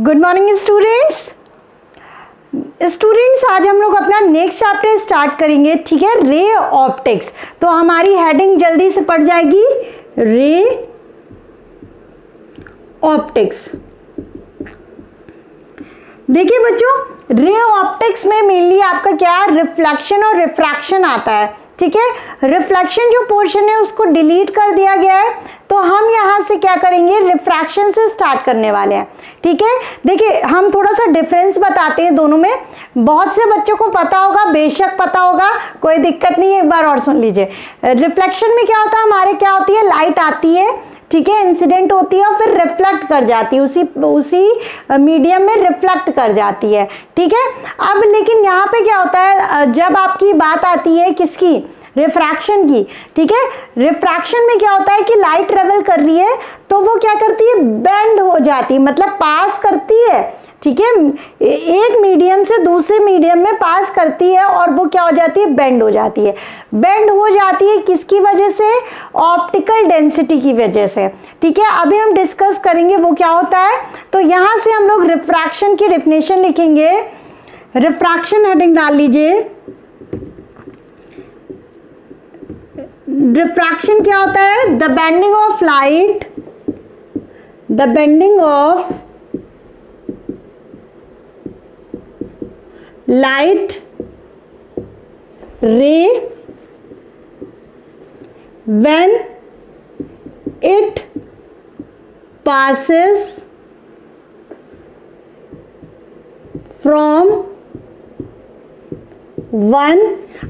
Good morning students. आज हम लोग अपना नेक्स्ट चैप्टर स्टार्ट करेंगे, ठीक है, रे ऑप्टिक्स। तो हमारी हेडिंग जल्दी से पड़ जाएगी, रे ऑप्टिक्स। देखिए बच्चों, रे ऑप्टिक्स में मेनली आपका क्या रिफ्लेक्शन और रिफ्रैक्शन आता है, ठीक है। रिफ्लेक्शन जो पोर्शन है उसको डिलीट कर दिया गया है, तो हम यहां से क्या करेंगे, रिफ्रैक्शन से स्टार्ट करने वाले हैं, ठीक है। देखिए हम थोड़ा सा डिफरेंस बताते हैं दोनों में। बहुत से बच्चों को पता होगा, बेशक पता होगा, कोई दिक्कत नहीं है, एक बार और सुन लीजिए। रिफ्लेक्शन में क्या होता है, हमारे क्या होती है, लाइट आती है, ठीक है, इंसिडेंट होती है और फिर रिफ्लेक्ट कर जाती है, उसी मीडियम में रिफ्लेक्ट कर जाती है, ठीक है। अब लेकिन यहाँ पे क्या होता है, जब आपकी बात आती है किसकी, रिफ्रैक्शन की, ठीक है। रिफ्रैक्शन में क्या होता है कि लाइट ट्रेवल कर रही है तो वो क्या करती है, बेंड हो जाती है, मतलब पास करती है, ठीक है, एक मीडियम से दूसरे मीडियम में पास करती है और वो क्या हो जाती है, बेंड हो जाती है। बेंड हो जाती है किसकी वजह से, ऑप्टिकल डेंसिटी की वजह से, ठीक है। अभी हम डिस्कस करेंगे वो क्या होता है। तो यहां से हम लोग रिफ्रैक्शन की डेफिनेशन लिखेंगे। रिफ्रैक्शन हेडिंग डाल लीजिए। रिफ्रैक्शन क्या होता है, the bending of light, the bending of light ray when it passes from one,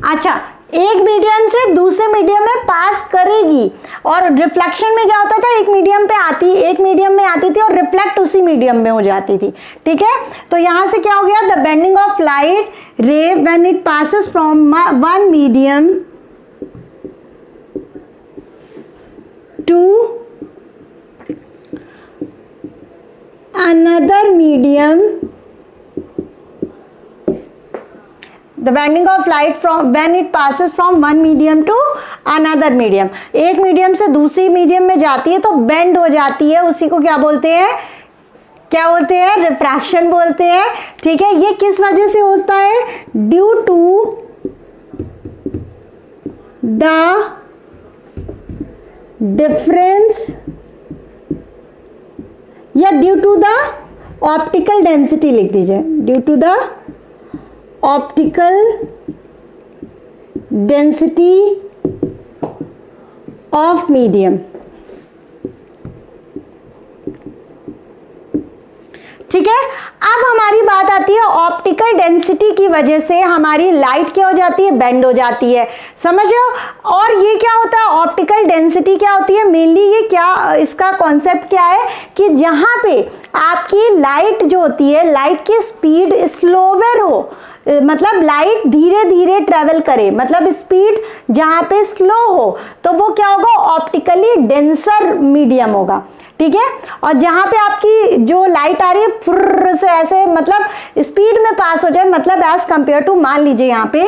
अच्छा, एक मीडियम से दूसरे मीडियम में पास करेगी। और रिफ्लेक्शन में क्या होता था, एक मीडियम में आती थी और रिफ्लेक्ट उसी मीडियम में हो जाती थी, ठीक है। तो यहां से क्या हो गया, the bending of light ray when it passes from one medium to another medium, the bending of light from when it passes from one medium to another medium, एक मीडियम से दूसरी मीडियम में जाती है तो बेंड हो जाती है, उसी को क्या बोलते हैं, क्या बोलते हैं, रिफ्रैक्शन बोलते हैं, ठीक है। ये किस वजह से होता है, ड्यू टू द डिफरेंस या due to the optical density लिख दीजिए, due to the optical density of medium, ठीक है। अब हमारी बात आती है ऑप्टिकल डेंसिटी की वजह से हमारी लाइट क्या हो जाती है, बेंड हो जाती है, समझ रहे हो। और ये क्या होता है, ऑप्टिकल डेंसिटी क्या होती है, मेनली ये क्या, इसका कॉन्सेप्ट क्या है कि जहां पे आपकी लाइट जो होती है, लाइट की स्पीड स्लोवर हो, मतलब लाइट धीरे धीरे ट्रेवल करे, मतलब स्पीड जहां पे स्लो हो तो वो क्या होगा, ऑप्टिकली डेंसर मीडियम होगा, ठीक है। और जहां पे आपकी जो लाइट आ रही है फुर्र से ऐसे, मतलब स्पीड में पास हो जाए, मतलब एज कंपेयर टू, मान लीजिए यहाँ पे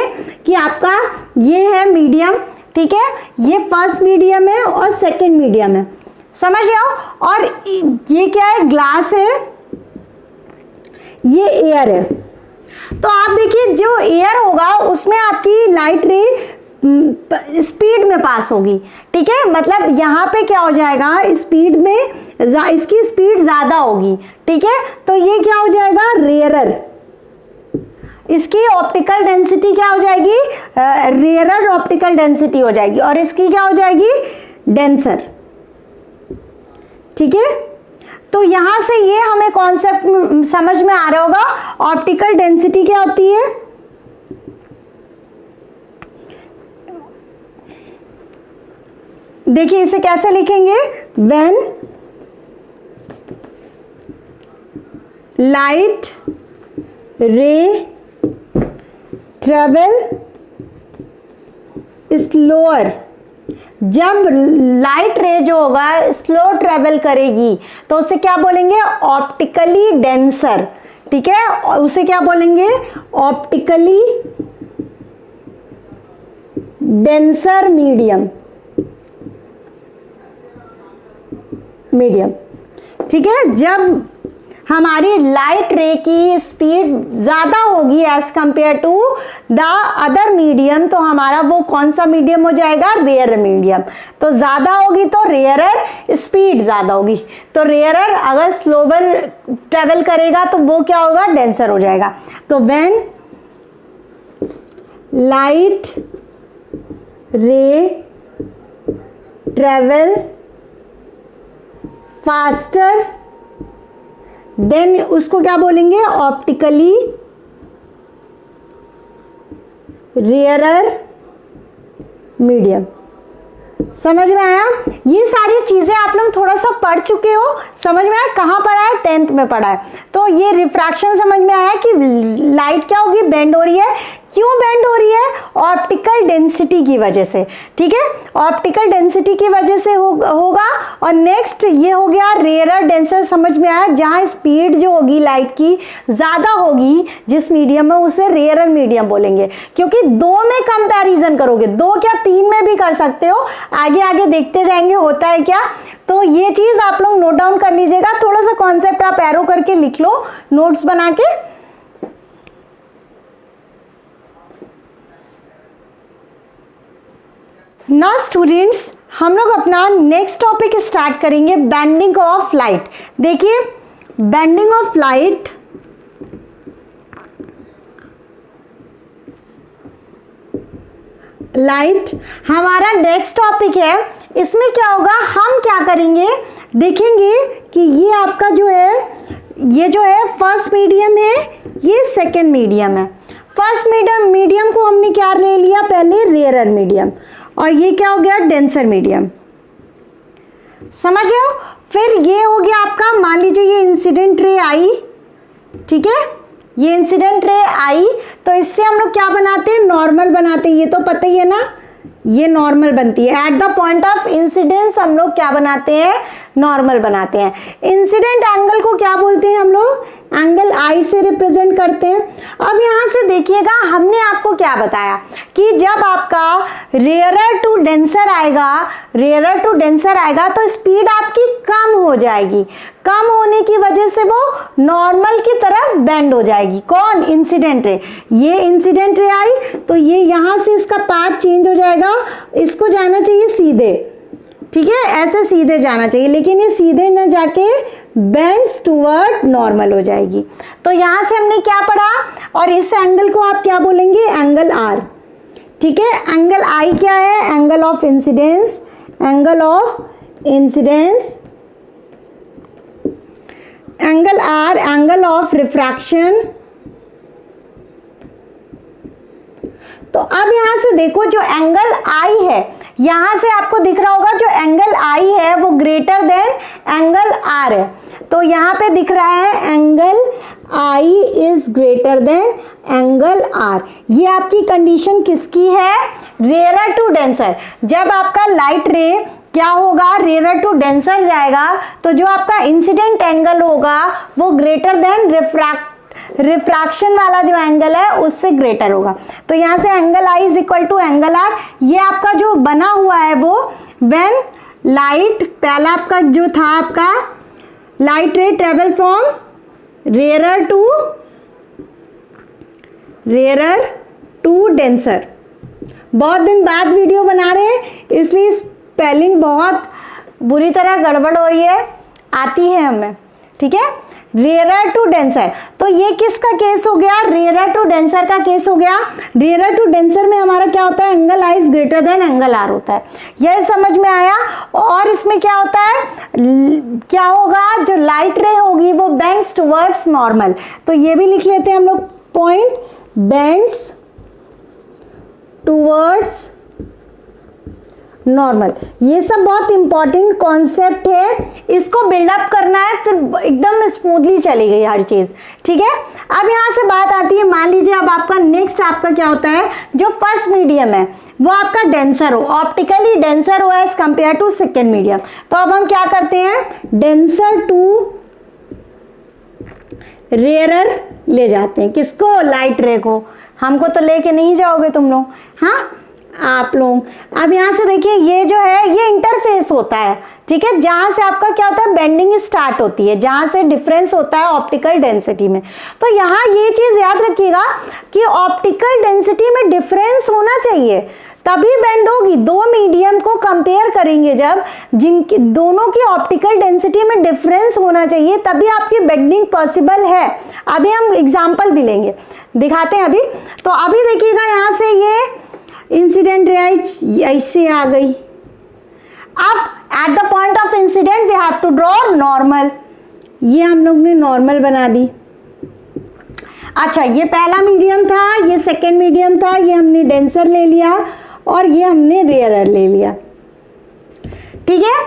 कि आपका ये है मीडियम, ठीक है, ये फर्स्ट मीडियम है और सेकंड मीडियम है, समझ रहे हो। और ये क्या है, ग्लास है, ये एयर है। तो आप देखिए जो एयर होगा उसमें आपकी लाइट रे स्पीड में पास होगी, ठीक है, मतलब यहाँ पे क्या हो जाएगा, स्पीड में इसकी स्पीड ज्यादा होगी, ठीक है। तो ये क्या हो जाएगा, रेयरर, इसकी ऑप्टिकल डेंसिटी क्या हो जाएगी, रेयरर ऑप्टिकल डेंसिटी हो जाएगी, और इसकी क्या हो जाएगी, डेंसर, ठीक है। तो यहां से ये हमें कॉन्सेप्ट समझ में आ रहा होगा, ऑप्टिकल डेंसिटी क्या होती है, देखिए इसे कैसे लिखेंगे, when light ray travel slower, जब लाइट रे जो होगा स्लो ट्रेवल करेगी तो उसे क्या बोलेंगे, ऑप्टिकली डेंसर, ठीक है, उसे क्या बोलेंगे, ऑप्टिकली डेंसर मीडियम, ठीक है। जब हमारी लाइट रे की स्पीड ज़्यादा होगी as compare to the other medium, तो हमारा वो कौन सा मीडियम हो जाएगा, रेयर मीडियम। तो ज़्यादा होगी तो रेयरर, स्पीड ज़्यादा होगी तो रेयरर, अगर स्लोवर ट्रेवल करेगा तो वो क्या होगा, डेंसर हो जाएगा। तो when light ray travel faster than उसको क्या बोलेंगे, ऑप्टिकली रेयरर मीडियम। समझ में आया? ये सारी चीजें आप लोग थोड़ा सा पढ़ चुके हो, समझ में आया? कहाँ पढ़ा है, 10th में पढ़ा है। तो ये रिफ्रैक्शन समझ में आया कि लाइट क्या होगी, बेंड हो रही है। क्यों बेंड हो रही है, ऑप्टिकल डेंसिटी की वजह से, ठीक है, ऑप्टिकल डेंसिटी की वजह से होगा। और नेक्स्ट ये हो गया रेयरर डेंसर, समझ में आया, जहाँ स्पीड जो होगी लाइट की ज़्यादा होगी जिस मीडियम में, उसे रेयरर मीडियम बोलेंगे। क्योंकि दो में कंपैरिजन करोगे, दो क्या तीन में भी कर सकते हो, आगे आगे देखते जाएंगे होता है क्या। तो ये चीज़ आप लोग नोट डाउन कर लीजिएगा, थोड़ा सा कॉन्सेप्ट आप एरो करके लिख लो नोट्स बना के। ना स्टूडेंट्स, हम लोग अपना नेक्स्ट टॉपिक स्टार्ट करेंगे, बेंडिंग ऑफ लाइट। देखिए बेंडिंग ऑफ लाइट हमारा नेक्स्ट टॉपिक है। इसमें क्या होगा, हम क्या करेंगे, देखेंगे कि ये आपका जो है, ये जो है फर्स्ट मीडियम है, ये सेकेंड मीडियम है। फर्स्ट मीडियम को हमने क्या ले लिया, पहले रेयरर मीडियम, और ये क्या हो गया, डेंसर मीडियम। समझ रहे हो? फिर ये हो गया आपका, मान लीजिए ये इंसिडेंट रे आई, ठीक है, ये इंसिडेंट रे आई, तो इससे हम लोग क्या बनाते हैं, नॉर्मल बनाते हैं। ये तो पता ही है ना, ये नॉर्मल बनती है। Eight the point of incidence हम लोग क्या बनाते हैं, नॉर्मल बनाते हैं। इंसिडेंट एंगल को क्या बोलते हैं हम लोग, एंगल आई से रिप्रेजेंट करते हैं। अब यहाँ से देखिएगा, हमने आपको क्या बताया कि जब आपका रेयरर टू डेंसर आएगा तो स्पीड आपकी कम हो जाएगी। कम होने की वजह से वो नॉर्मल की तरफ बेंड हो जाएगी। कौन, इंसिडेंट रे। ये इंसिडेंट रे आई तो ये यहाँ से इसका पाथ चेंज हो जाएगा, इसको जाना चाहिए सीधे, ठीक है, ऐसे सीधे जाना चाहिए, लेकिन ये सीधे न जाके बेंड्स टूवर्ड नॉर्मल हो जाएगी। तो यहाँ से हमने क्या पढ़ा, और इस एंगल को आप क्या बोलेंगे, एंगल आर, ठीक है। एंगल आई क्या है, angle of incidence, angle of incidence, angle R, angle of refraction. तो अब यहां से देखो, जो एंगल आई है, यहां से आपको दिख रहा होगा जो एंगल आई है वो ग्रेटर देन एंगल आर है। तो यहां पे दिख रहा है angle I is greater than angle R. ये आपकी कंडीशन किसकी है, रेयरर टू डेंसर। जब आपका लाइट रे क्या होगा, रेयरर टू डेंसर जाएगा, तो जो आपका इंसिडेंट एंगल होगा वो ग्रेटर देन रिफ्रैक्शन वाला जो एंगल है उससे ग्रेटर होगा। तो यहाँ से angle I is equal to angle R. ये आपका जो बना हुआ है वो व्हेन लाइट, पहला आपका जो था आपका light ray travel from rarer to denser. बहुत दिन बाद वीडियो बना रहे हैं इसलिए स्पेलिंग बहुत बुरी तरह गड़बड़ हो रही है, आती है हमें, ठीक है। रेयरर टू डेंसर, तो ये किसका केस हो गया, रेयरर टू डेंसर का केस हो गया। रेयरर टू डेंसर में हमारा क्या होता है, angle I is greater than angle R होता है। यह समझ में आया। और इसमें क्या होता है, क्या होगा, जो लाइट रे होगी वो बेंड्स टुवर्ड्स नॉर्मल। तो ये भी लिख लेते हैं हम लोग पॉइंट, बेंड्स टुवर्ड्स नॉर्मल। ये सब बहुत इंपॉर्टेंट कॉन्सेप्ट है, इसको बिल्डअप करना है, फिर एकदम स्मूथली चली गई हर चीज, ठीक है। अब यहाँ से बात आती है, मान लीजिए अब आपका नेक्स्ट आपका क्या होता है, जो फर्स्ट मीडियम है वो आपका डेंसर हो, ऑप्टिकली डेंसर हो as compare to second medium. तो अब हम क्या करते हैं, डेंसर टू रेयरर ले जाते हैं। किसको, लाइट रे को। हमको तो लेके नहीं जाओगे तुम लोग, हाँ आप लोग। अब यहाँ से देखिए, ये जो है ये इंटरफेस होता है, ठीक है, जहां से आपका क्या होता है, बेंडिंग स्टार्ट होती है, जहां से डिफरेंस होता है ऑप्टिकल डेंसिटी में। तो यहाँ ये चीज याद रखिएगा कि ऑप्टिकल डेंसिटी में डिफरेंस होना चाहिए, तभी बेंड होगी। दो मीडियम को कंपेयर करेंगे जब, जिनकी दोनों की ऑप्टिकल डेंसिटी में डिफरेंस होना चाहिए, तभी आपकी बेंडिंग पॉसिबल है। अभी हम एग्जांपल भी लेंगे, दिखाते हैं अभी। तो अभी देखिएगा यहाँ से ये इंसिडेंट रे ऐसे आ गई। अब at the point of incident we have to draw normal, ये हम लोग ने नॉर्मल बना दी। अच्छा, ये पहला मीडियम था, ये सेकेंड मीडियम था, ये हमने डेंसर ले लिया और ये हमने रेयरर ले लिया। ठीक है,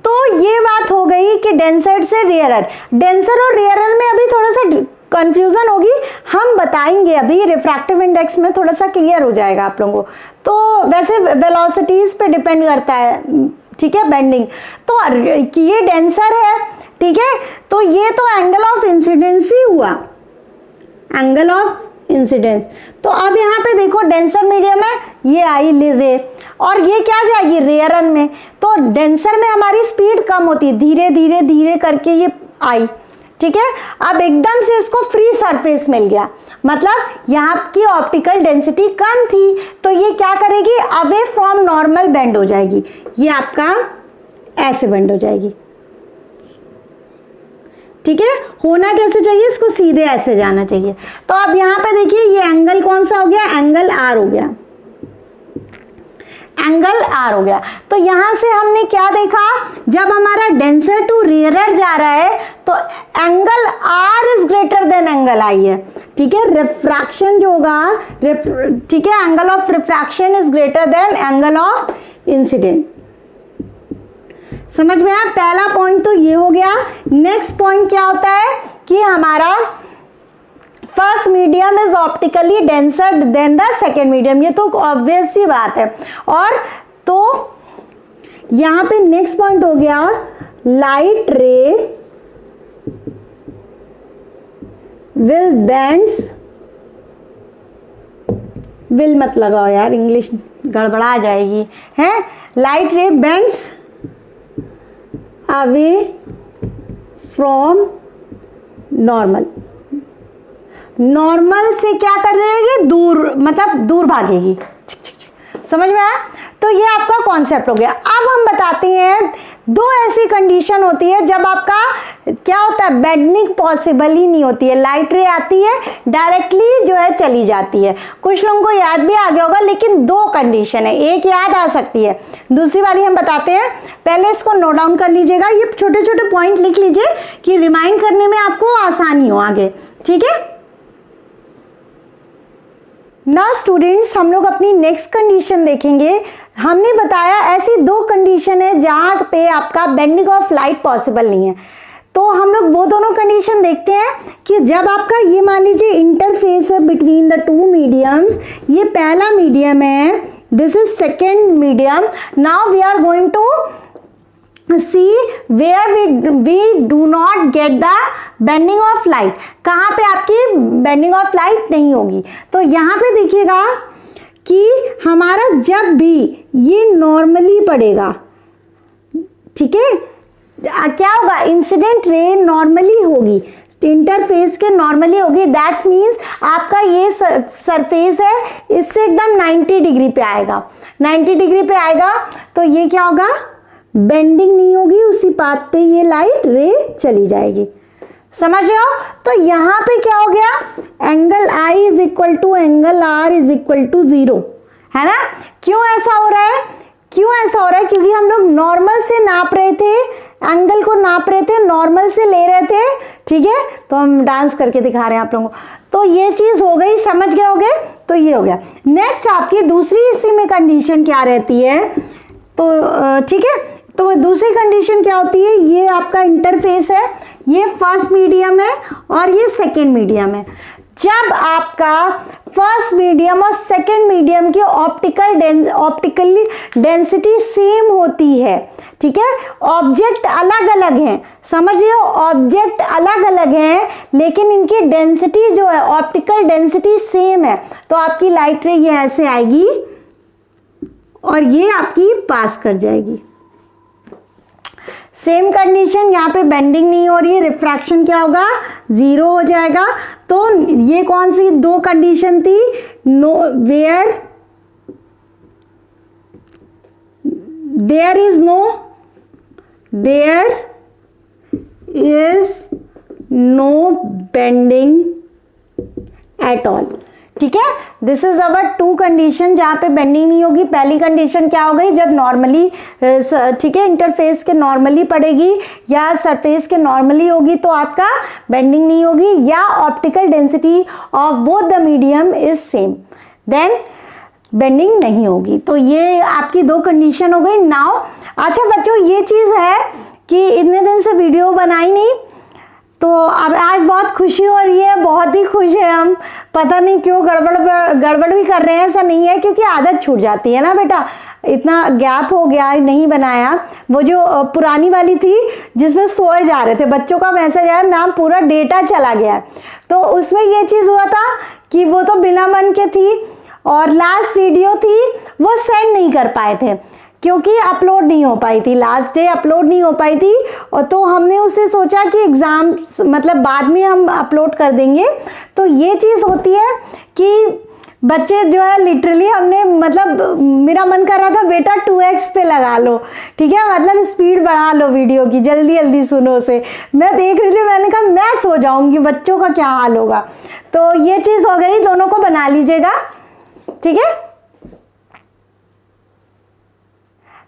तो ये बात हो गई कि डेंसर से रेयरर। डेंसर और रेयरर में अभी थोड़ा सा कंफ्यूजन होगी, हम बताएंगे अभी, रिफ्रैक्टिव इंडेक्स में थोड़ा सा क्लियर हो जाएगा आप लोगों को। तो वैसे वेलोसिटीज पे डिपेंड करता है, ठीक है, बेंडिंग। तो ये डेंसर है, ठीक है, तो ये तो एंगल ऑफ इंसिडेंस ही हुआ, एंगल ऑफ इंसिडेंस। तो अब यहाँ पे देखो डेंसर मीडियम है, ये आई रे, और ये क्या जाएगी रेयरर में। तो डेंसर में हमारी स्पीड कम होती है, धीरे धीरे धीरे करके ये आई, ठीक है। अब एकदम से इसको फ्री सरफेस मिल गया, मतलब यहाँ की ऑप्टिकल डेंसिटी कम थी, तो ये क्या करेगी, अवे फ्रॉम नॉर्मल बेंड हो जाएगी, ये आपका ऐसे बेंड हो जाएगी। ठीक है, होना कैसे चाहिए, इसको सीधे ऐसे जाना चाहिए। तो अब यहाँ पे देखिए ये एंगल कौन सा हो गया, एंगल आर हो गया, एंगल आर हो गया। तो यहां से हमने क्या देखा, जब हमारा डेंसर टू रेयरर जा रहा है तो angle R is greater than angle I है। ठीक है, रिफ्रैक्शन जो होगा, ठीक है, angle of refraction is greater than angle of incident. समझ में आया, पहला पॉइंट तो ये हो गया। नेक्स्ट पॉइंट क्या होता है कि हमारा first medium is optically denser then the second medium, ये तो ऑब्वियस सी बात है। और तो यहां पे नेक्स्ट पॉइंट हो गया, लाइट रे विल बेंड्स, विल मत लगाओ यार, इंग्लिश गड़बड़ा जाएगी, है। Light ray bends away from normal, normal से क्या कर रहे हैं, ये दूर, मतलब दूर भागेगी। समझ में आया, तो ये आपका कॉन्सेप्ट हो गया। अब हम बताते हैं दो ऐसी कंडीशन होती है जब आपका क्या होता है, बेंडिंग पॉसिबल ही नहीं होती है, लाइट रे आती है डायरेक्टली जो है चली जाती है। कुछ लोगों को याद भी आ गया होगा, लेकिन दो कंडीशन है, एक याद आ सकती है, दूसरी वाली हम बताते हैं। पहले इसको नोट डाउन कर लीजिएगा, ये छोटे छोटे पॉइंट लिख लीजिए कि रिमाइंड करने में आपको आसानी हो आगे। ठीक है, नाउ स्टूडेंट्स हम लोग अपनी नेक्स्ट कंडीशन देखेंगे। हमने बताया ऐसी दो कंडीशन है जहां पे आपका बेंडिंग ऑफ लाइट पॉसिबल नहीं है। तो हम लोग वो दोनों कंडीशन देखते हैं कि जब आपका ये मान लीजिए इंटरफेस है बिटवीन द टू मीडियम्स, ये पहला मीडियम है, this is second medium. Now we are going to see where we do not get the bending of light, कहाँ पे आपकी बेंडिंग ऑफ लाइट नहीं होगी। तो यहाँ पे देखिएगा कि हमारा जब भी ये नॉर्मली पड़ेगा, ठीक है, क्या होगा, इंसिडेंट रे नॉर्मली होगी, इंटरफेस के नॉर्मली होगी। दैट्स मीन्स आपका ये सरफेस है, इससे एकदम 90 डिग्री पे आएगा, 90 डिग्री पे आएगा, तो ये क्या होगा, बेंडिंग नहीं होगी, उसी पाथ पे ये लाइट रे चली जाएगी। समझ रहे हो, तो यहां पे क्या हो गया, angle I is equal to angle R is equal to 0, है ना। क्यों ऐसा हो रहा है, क्यों ऐसा हो रहा है, क्योंकि हम लोग नॉर्मल से नाप रहे थे, एंगल को नाप रहे थे, नॉर्मल से ले रहे थे। ठीक है, तो हम डांस करके दिखा रहे हैं आप लोगों को। तो ये चीज हो गई, समझ गए होगे, तो ये हो गया। नेक्स्ट आपकी दूसरी इसी में कंडीशन क्या रहती है, तो ठीक है, तो दूसरी कंडीशन क्या होती है, ये आपका इंटरफेस है, ये फर्स्ट मीडियम है और ये सेकेंड मीडियम है। जब आपका फर्स्ट मीडियम और सेकेंड मीडियम की ऑप्टिकली डेंसिटी सेम होती है, ठीक है, ऑब्जेक्ट अलग अलग हैं, समझ रहे हो, ऑब्जेक्ट अलग अलग हैं, लेकिन इनकी डेंसिटी जो है, ऑप्टिकल डेंसिटी सेम है, तो आपकी लाइट रे ये ऐसे आएगी और ये आपकी पास कर जाएगी। सेम कंडीशन, यहाँ पे बेंडिंग नहीं हो रही है, रिफ्रैक्शन क्या होगा, 0 हो जाएगा। तो ये कौन सी दो कंडीशन थी, no where there is no bending at all. ठीक है, this is our two condition जहां पे बेंडिंग नहीं होगी। पहली कंडीशन क्या हो गई, जब नॉर्मली, ठीक है, इंटरफेस के नॉर्मली पड़ेगी या सरफेस के नॉर्मली होगी तो आपका बेंडिंग नहीं होगी, या optical density of both the medium is same, then bending नहीं होगी। तो ये आपकी दो कंडीशन हो गई। नाउ अच्छा बच्चों, ये चीज है कि इतने दिन से वीडियो बनाई नहीं, तो अब आज बहुत खुशी हो रही है, बहुत ही खुश है हम। पता नहीं क्यों गड़बड़ भी कर रहे हैं, ऐसा नहीं है, क्योंकि आदत छूट जाती है ना बेटा, इतना गैप हो गया नहीं बनाया। वो जो पुरानी वाली थी जिसमें सोए जा रहे थे, बच्चों का मैसेज आया मैम पूरा डेटा चला गया, तो उसमें ये चीज़ हुआ था कि वो तो बिना मन के थी, और लास्ट वीडियो थी वो सेंड नहीं कर पाए थे क्योंकि अपलोड नहीं हो पाई थी, लास्ट डे अपलोड नहीं हो पाई थी। और तो हमने उससे सोचा कि एग्ज़ाम मतलब बाद में हम अपलोड कर देंगे। तो ये चीज़ होती है कि बच्चे जो है लिटरली हमने मतलब मेरा मन कर रहा था बेटा 2x पे लगा लो, ठीक है, मतलब स्पीड बढ़ा लो वीडियो की, जल्दी जल्दी सुनो से। मैं देख रही थी, मैंने कहा मैं सो जाऊंगी, बच्चों का क्या हाल होगा। तो ये चीज़ हो गई, दोनों को बना लीजिएगा, ठीक है।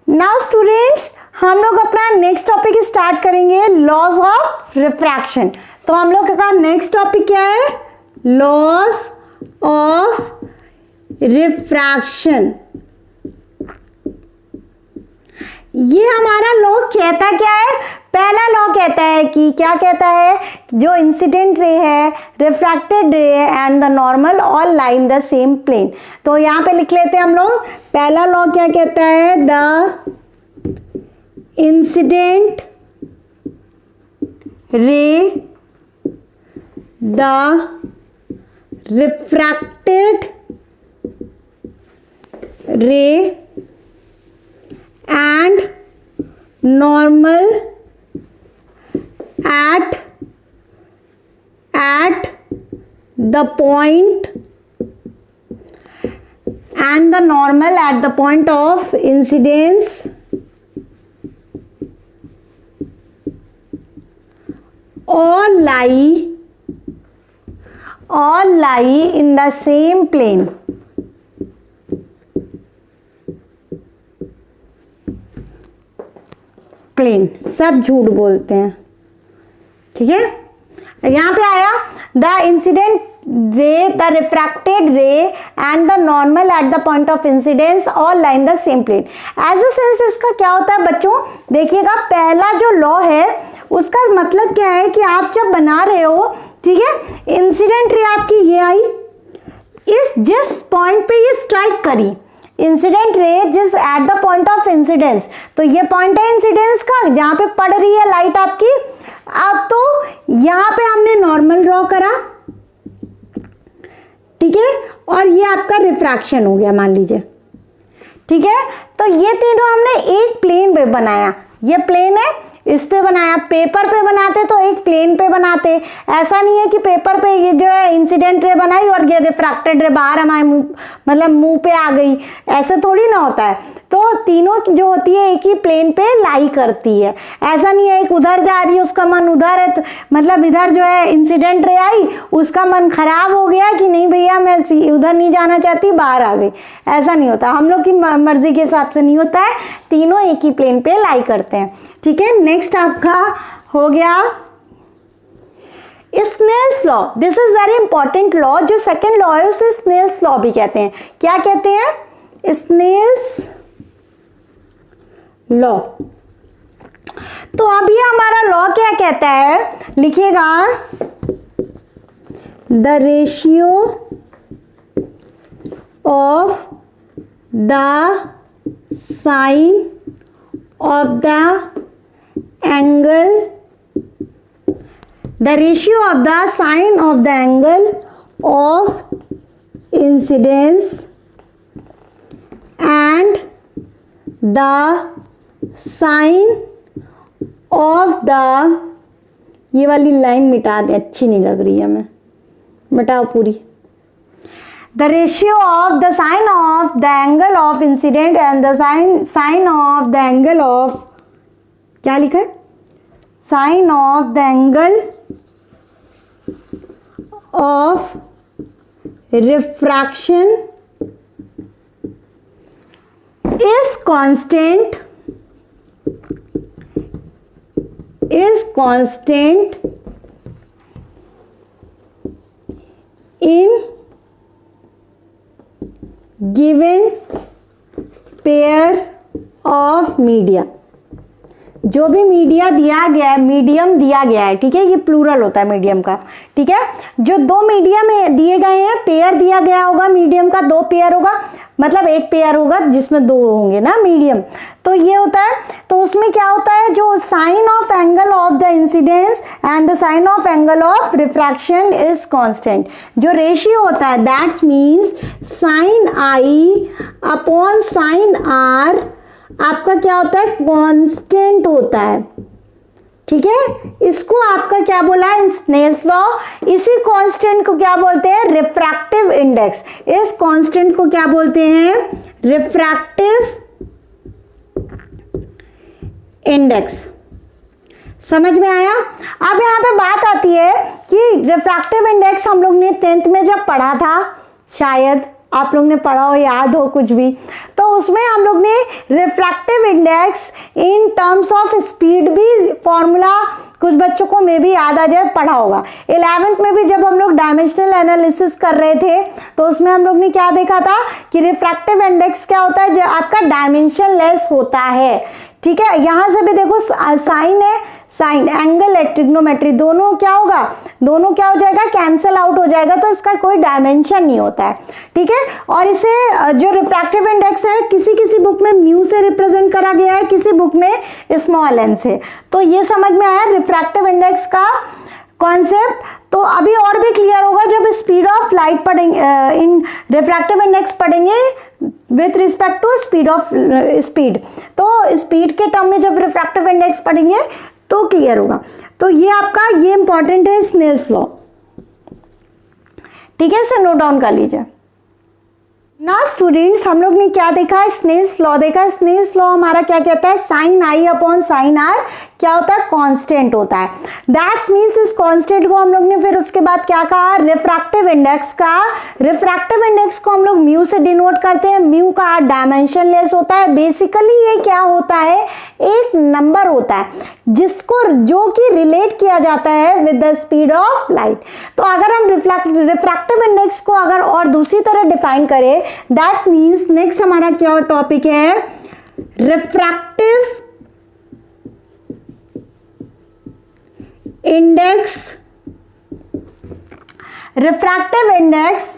नाउ स्टूडेंट्स, हम लोग अपना नेक्स्ट टॉपिक स्टार्ट करेंगे, लॉज ऑफ रिफ्रैक्शन। तो हम लोग का नेक्स्ट टॉपिक क्या है, लॉज ऑफ रिफ्रैक्शन। ये हमारा लॉ कहता क्या है, पहला लॉ कहता है कि क्या कहता है, जो इंसिडेंट रे है, refracted ray and the normal all lie in the same plane. तो यहाँ पे लिख लेते हैं हम लोग, पहला लॉ क्या कहता है, the incident ray, the refracted रे and normal at the point and the normal at the point of incidence all lie in the same plane। Plane, सब झूठ बोलते हैं, ठीक है। यहाँ पे आया the incident ray, the refracted ray and the normal at the point of incidence all line the same plane. As a sense इसका क्या होता है बच्चों, देखिएगा पहला जो लॉ है उसका मतलब क्या है कि आप जब बना रहे हो, ठीक है, इंसिडेंट रे आपकी ये आई, इस जिस पॉइंट पे ये स्ट्राइक करी, इंसिडेंट रे जिस eight the point of incidence, तो ये पॉइंट है इंसिडेंस का जहां पे पड़ रही है लाइट आपकी। अब तो यहां पे हमने नॉर्मल ड्रॉ करा, ठीक है, और ये आपका रिफ्रैक्शन हो गया मान लीजिए, ठीक है। तो ये तीनों हमने एक प्लेन पे बनाया, ये प्लेन है, इस पे बनाया। पेपर पे बनाते तो एक प्लेन पे बनाते, ऐसा नहीं है कि पेपर पे ये जो है इंसिडेंट रे बनाई और ये रिफ्रैक्टेड रे बाहर हमारे मुंह मतलब मुंह पे आ गई, ऐसे थोड़ी ना होता है। तो तीनों जो होती है एक ही प्लेन पे लाई करती है, ऐसा नहीं है एक उधर जा रही है उसका मन उधर है, तो मतलब इधर जो है इंसिडेंट रे आई उसका मन खराब हो गया कि नहीं भैया मैं उधर नहीं जाना चाहती, बाहर आ गई, ऐसा नहीं होता। हम लोग की मर्जी के हिसाब से नहीं होता है, तीनों एक ही प्लेन पे लाई करते हैं, ठीक है। नेक्स्ट आपका हो गया Snell's law. This is very important law, जो सेकेंड लॉ है उसे स्नेल्स लॉ भी कहते हैं। क्या कहते हैं, स्नेल्स लॉ। तो अभी हमारा लॉ क्या कहता है, लिखिएगा, the ratio of the sine of the angle, the ratio of the sine of the angle of incidence and the sine of the, ये वाली लाइन मिटा दे, अच्छी नहीं लग रही है, मैं मिटाओ पूरी। The ratio of the sine of the angle of incident and the sine of the angle of, क्या लिखा है, sine of the angle of refraction is constant in given pair of media। जो भी मीडिया दिया गया है, medium दिया गया है, ठीक है, ये प्लूरल होता है मीडियम का, ठीक है, जो दो मीडियम दिए गए हैं, पेयर दिया गया होगा मीडियम का, दो पेयर होगा, मतलब एक पेयर होगा जिसमें दो होंगे ना मीडियम, तो ये होता है। तो उसमें क्या होता है, जो sine of angle of the incidence and the sine of angle of refraction is constant. जो रेशियो होता है that means sine I upon sine R आपका क्या होता है, कांस्टेंट होता है, ठीक है। इसको आपका क्या बोला है, स्नेल्स लॉ। इसी कांस्टेंट को क्या बोलते हैं, रिफ्रैक्टिव इंडेक्स। इस कांस्टेंट को क्या बोलते हैं, रिफ्रैक्टिव इंडेक्स। समझ में आया। अब यहाँ पे बात आती है कि रिफ्रैक्टिव इंडेक्स हम लोग ने 10th में जब पढ़ा था, शायद आप लोग ने पढ़ा हो, याद हो कुछ भी, तो उसमें हम लोग ने refractive index in terms of speed भी फॉर्मूला कुछ बच्चों को मे भी याद आ जाए, पढ़ा होगा। 11th में भी जब हम लोग डायमेंशनल एनालिसिस कर रहे थे तो उसमें हम लोग ने क्या देखा था कि रिफ्रैक्टिव इंडेक्स क्या होता है, जो आपका डायमेंशन लेस होता है, ठीक है। यहां से भी देखो साइन है, साइन एंगल है, ट्रिग्नोमेट्री, दोनों क्या होगा, दोनों क्या हो जाएगा, कैंसल आउट हो जाएगा, तो इसका कोई डायमेंशन नहीं होता है, ठीक है। और इसे जो रिफ्रैक्टिव इंडेक्स है किसी किसी बुक में म्यू से रिप्रेजेंट करा गया है, किसी बुक में स्मॉल एन से। तो ये समझ में आया रिफ्रैक्टिव इंडेक्स का कॉन्सेप्ट। तो अभी और भी क्लियर होगा जब स्पीड ऑफ लाइट पढ़ेंगे, इन रिफ्रैक्टिव इंडेक्स पढ़ेंगे with respect to speed of speed. तो स्पीड के टर्म में जब रिफ्रैक्टिव इंडेक्स पढ़ेंगे तो क्लियर होगा। तो ये आपका ये इंपॉर्टेंट है, स्नेल्स लॉ, ठीक है, इसे नोट डाउन कर लीजिए। ना स्टूडेंट्स, हम लोग ने क्या देखा है, स्नेल्स लॉ देखा। स्नेल्स लॉ हमारा क्या कहता है, sine I upon sine R क्या होता है, कांस्टेंट होता है। दैट्स मीन्स इस कांस्टेंट को हम लोग ने फिर उसके बाद क्या कहा, रिफ्रैक्टिव इंडेक्स का। रिफ्रैक्टिव इंडेक्स को हम लोग म्यू से डिनोट करते हैं। म्यू का डायमेंशन लेस होता है। बेसिकली ये क्या होता है, एक नंबर होता है जिसको जो कि रिलेट किया जाता है with the speed of light. तो अगर हम रिफ्रैक्टिव इंडेक्स को अगर और दूसरी तरह डिफाइन करें, दैट्स मीन्स नेक्स्ट हमारा क्या टॉपिक है, रिफ्रैक्टिव इंडेक्स। रिफ्रैक्टिव इंडेक्स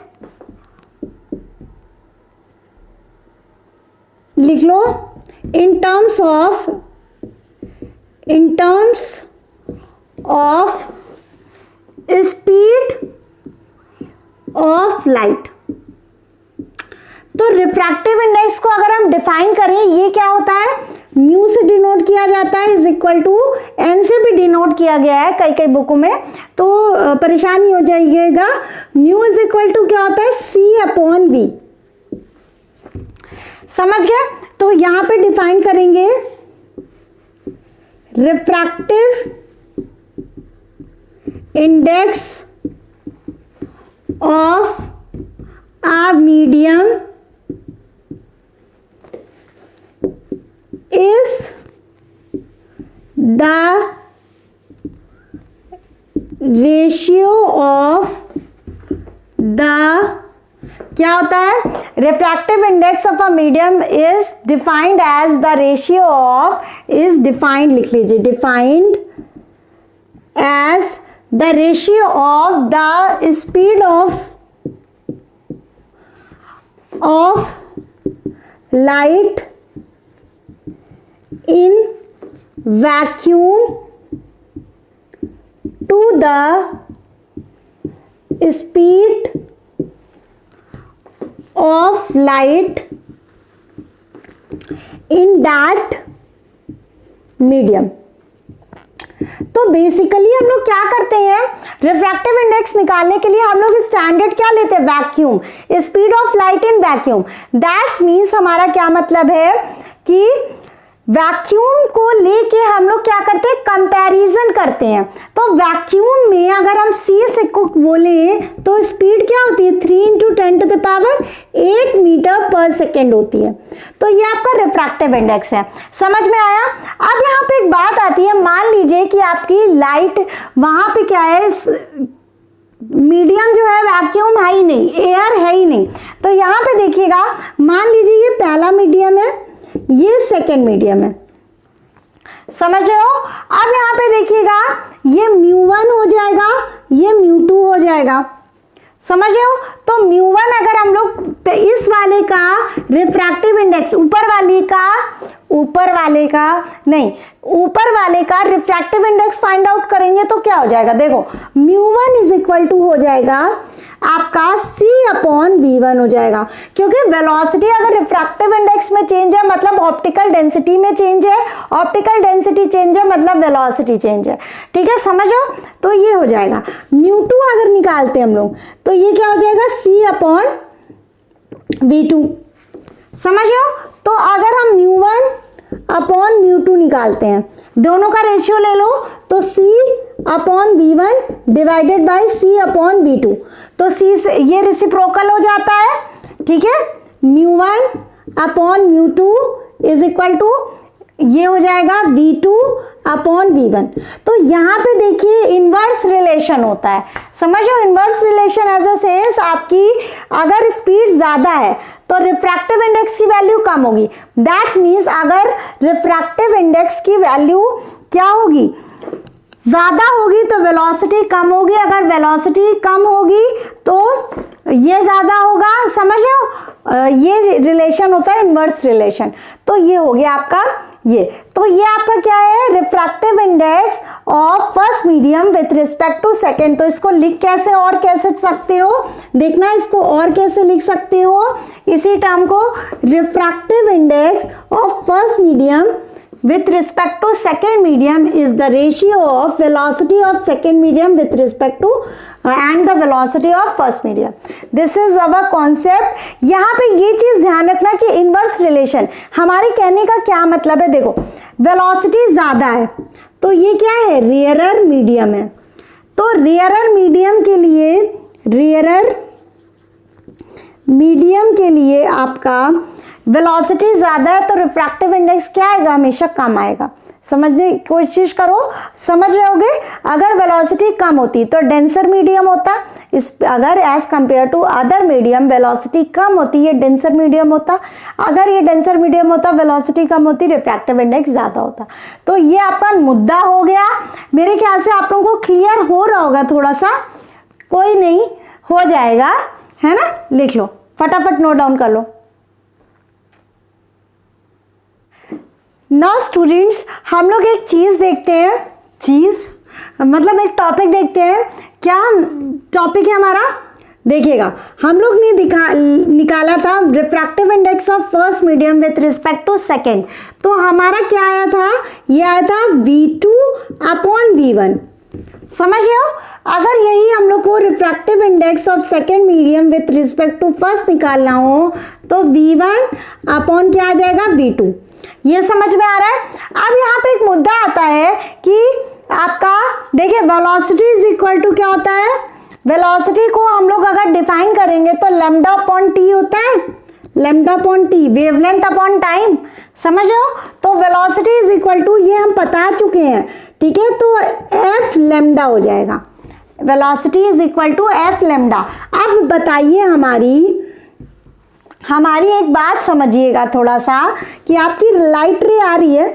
लिख लो, in terms of speed of light. तो रिफ्रैक्टिव इंडेक्स को अगर हम डिफाइन करें, ये क्या होता है, म्यू से डिनोट किया जाता है, इज इक्वल टू एन से भी डिनोट किया गया है कई कई बुकों में, तो परेशानी हो जाइएगा। म्यू इज इक्वल टू क्या होता है, सी अपॉन वी। समझ गए। तो यहां पे डिफाइन करेंगे refractive index of a medium is the ratio of the, क्या होता है, refractive index of a medium is defined as the ratio of, is defined, लिख लीजिए, defined as the ratio of the speed of light in vacuum to the speed of light in that medium। तो basically हम लोग क्या करते हैं, refractive index निकालने के लिए हम लोग स्टैंडर्ड क्या लेते हैं, vacuum, speed of light in vacuum. That's means हमारा क्या मतलब है कि वैक्यूम को लेके हम लोग क्या करते हैं, कंपैरिजन करते हैं। तो वैक्यूम में अगर हम सी से को बोले तो स्पीड क्या होती है, 3 × 10⁸ मीटर पर सेकेंड होती है। तो ये आपका रिफ्रैक्टिव इंडेक्स है, समझ में आया। अब यहाँ पे एक बात आती है, मान लीजिए कि आपकी लाइट वहां पे क्या है, मीडियम जो है वैक्यूम है ही नहीं, एयर है ही नहीं। तो यहाँ पे देखिएगा, मान लीजिए ये पहला मीडियम है, ये सेकेंड मीडियम है, समझ रहे हो। अब यहाँ पे देखिएगा, ये μ1 हो जाएगा, ये μ2 हो जाएगा, समझ रहे हो। तो μ1 अगर हम लोग इस वाले का रिफ्रैक्टिव इंडेक्स, ऊपर वाले का रिफ्रैक्टिव इंडेक्स फाइंड आउट करेंगे तो क्या हो जाएगा, देखो μ1 = हो जाएगा आपका C/V1 हो जाएगा, क्योंकि वेलोसिटी अगर रिफ्रैक्टिव इंडेक्स में चेंज है मतलब ऑप्टिकल डेंसिटी में चेंज है, ऑप्टिकल डेंसिटी चेंज है मतलब वेलोसिटी चेंज है, ठीक है, समझो। तो ये हो जाएगा μ2 अगर निकालते हैं हम लोग तो ये क्या हो जाएगा, C/V2, समझो। तो अगर हम μ1/μ2 निकालते हैं, दोनों का रेशियो ले लो तो C/V1 डिवाइडेड बाय C/V2, तो C से ये रेसिप्रोकल हो जाता है, ठीक है। μ1/μ2 = ये हो जाएगा V2/V1। तो यहाँ पे देखिए इनवर्स रिलेशन होता है, समझो। Inverse relation as a sense, आपकी अगर स्पीड ज्यादा है तो रिफ्रैक्टिव इंडेक्स की वैल्यू कम होगी। दैट्स मीन्स अगर रिफ्रैक्टिव इंडेक्स की वैल्यू क्या होगी, ज्यादा होगी तो वेलोसिटी कम होगी, अगर वेलोसिटी कम होगी तो ये ज्यादा होगा, समझ रहे हो। ये रिलेशन होता है इनवर्स रिलेशन। तो ये हो गया आपका ये। तो ये आपका क्या है, refractive index of first medium with respect to second. तो इसको लिख कैसे और कैसे सकते हो, देखना, इसको और कैसे लिख सकते हो, इसी टर्म को, refractive index of first medium with respect to second medium is the ratio of velocity of second medium with respect to and the velocity of first medium. This is our concept. यहाँ पे ये चीज ध्यान रखना कि inverse relation, हमारे कहने का क्या मतलब है, देखो वेलोसिटी ज्यादा है तो ये क्या है, रेयरर मीडियम है। तो रेयरर मीडियम के लिए आपका वेलोसिटी ज्यादा है तो रिफ्रैक्टिव इंडेक्स क्या आएगा, हमेशा कम आएगा। समझने की कोशिश करो, समझ रहे होगे। अगर वेलोसिटी कम होती तो डेंसर मीडियम होता, इस अगर as compare to other medium velocity कम होती, ये डेंसर मीडियम होता। अगर ये डेंसर मीडियम होता, वेलोसिटी कम होती, रिफ्रैक्टिव इंडेक्स ज्यादा होता। तो ये आपका मुद्दा हो गया। मेरे ख्याल से आप लोगों को क्लियर हो रहा होगा थोड़ा सा, कोई नहीं, हो जाएगा, है ना। लिख लो, फटाफट नोट डाउन कर लो। नाउ स्टूडेंट्स, हम लोग एक चीज देखते हैं, मतलब एक टॉपिक देखते हैं। क्या टॉपिक है हमारा, देखिएगा, हम लोग ने निकाला था refractive index of first medium with respect to second. तो हमारा क्या आया था, ये आया था V2/V1, समझ रहे हो। अगर यही हम लोग को refractive index of second medium with respect to first निकालना हो तो V1 क्या आ जाएगा, V2। ये समझ में आ रहा है। अब यहाँ पे एक मुद्दा आता है कि आपका देखिए वेलोसिटी इज इक्वल टू क्या होता है, वेलोसिटी को हम लोग अगर डिफाइन करेंगे तो λ/t होता है, λ/t वेवलेंथ अपॉन टाइम, समझ रहे हो। तो वेलोसिटी इज इक्वल टू, ये हम बता चुके हैं, ठीक है, तो f λ हो जाएगा। Velocity is equal to f λ। अब बताइए हमारी एक बात समझिएगा थोड़ा सा, कि आपकी लाइट रे आ रही है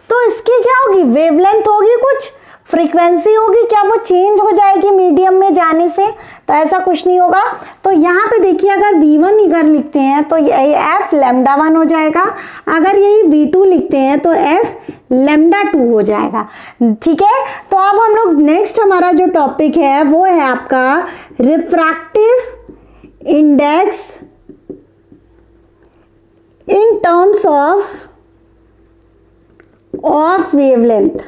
तो इसकी क्या होगी, वेवलेंथ होगी, कुछ फ्रीक्वेंसी होगी, क्या वो चेंज हो जाएगी मीडियम में जाने से, तो ऐसा कुछ नहीं होगा। तो यहाँ पे देखिए अगर V1 इधर लिखते हैं तो ये f λ1 हो जाएगा, अगर यही V2 लिखते हैं तो f λ2 हो जाएगा, ठीक है। तो अब हम लोग नेक्स्ट, हमारा जो टॉपिक है वो है आपका refractive index in terms of wavelength,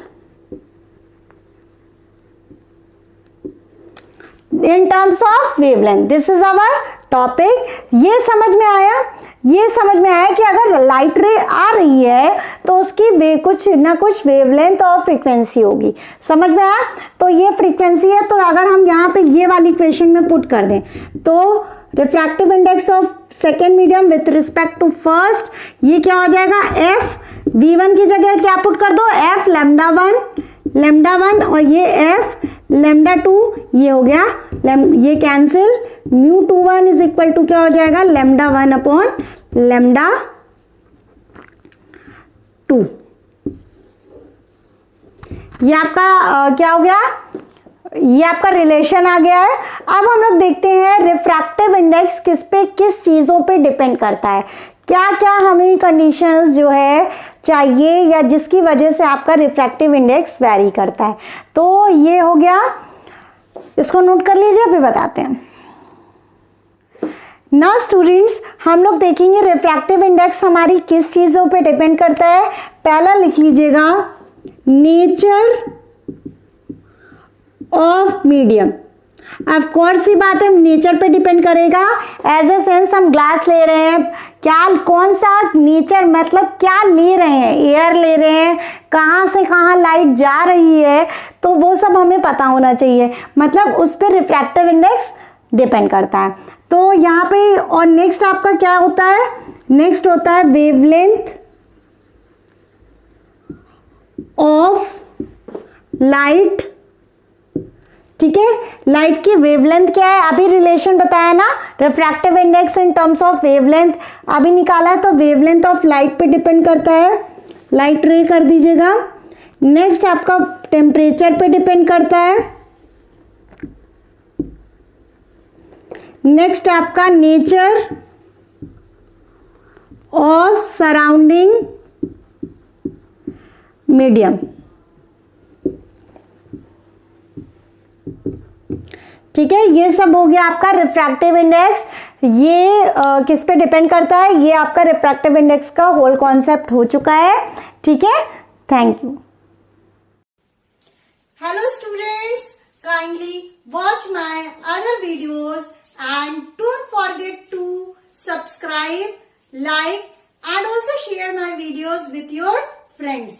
in terms of wavelength. This is our topic. ये समझ में आया, ये समझ में आया कि अगर लाइट रे आ रही है तो उसकी कुछ ना कुछ वेवलेंथ और फ्रीक्वेंसी होगी। समझ में आया? तो ये फ्रीक्वेंसी है, तो अगर हम यहाँ पे ये वाली इक्वेशन में पुट कर दें तो refractive index of second medium with respect to first, ये क्या हो जाएगा, एफ v1 की जगह क्या पुट कर दो, एफ लैम्डा वन और ये एफ लैम्डा 2, ये हो गया ये कैंसिल, μ21 इज इक्वल टू क्या हो जाएगा, लैम्डा 1 अपॉन लैम्डा 2। ये आपका क्या हो गया, ये आपका रिलेशन आ गया है। अब हम लोग देखते हैं रिफ्रैक्टिव इंडेक्स किस पे, किस चीजों पे डिपेंड करता है, क्या क्या हमें कंडीशंस जो है चाहिए या जिसकी वजह से आपका रिफ्रैक्टिव इंडेक्स वैरी करता है। तो ये हो गया, इसको नोट कर लीजिए, अभी बताते हैं। ना स्टूडेंट्स, हम लोग देखेंगे रिफ्रैक्टिव इंडेक्स हमारी किस चीजों पे डिपेंड करता है। पहला लिख लीजिएगा, nature of medium. Of course सी बात है, नेचर पे डिपेंड करेगा। एज ए सेंस हम ग्लास ले रहे हैं, क्या कौन सा नेचर, मतलब क्या ले रहे हैं, एयर ले रहे हैं, कहाँ से कहाँ लाइट जा रही है, तो वो सब हमें पता होना चाहिए, मतलब उस पर रिफ्रैक्टिव इंडेक्स डिपेंड करता है। तो यहाँ पे और नेक्स्ट आपका क्या होता है, नेक्स्ट होता है वेवलेंथ ऑफ लाइट। ठीक है, लाइट की वेवलेंथ क्या है, अभी रिलेशन बताया ना, refractive index in terms of wavelength अभी निकाला है, तो वेवलेंथ ऑफ लाइट पे डिपेंड करता है, लाइट रे कर दीजिएगा। नेक्स्ट आपका टेम्परेचर पे डिपेंड करता है। नेक्स्ट आपका नेचर ऑफ सराउंडिंग मीडियम। ठीक है, ये सब हो गया आपका रिफ्रैक्टिव इंडेक्स। ये किस पे डिपेंड करता है, ये आपका रिफ्रैक्टिव इंडेक्स का होल कॉन्सेप्ट हो चुका है। ठीक है, thank you. Hello students, kindly watch my other videos and don't forget to subscribe, like and also share my videos with your friends.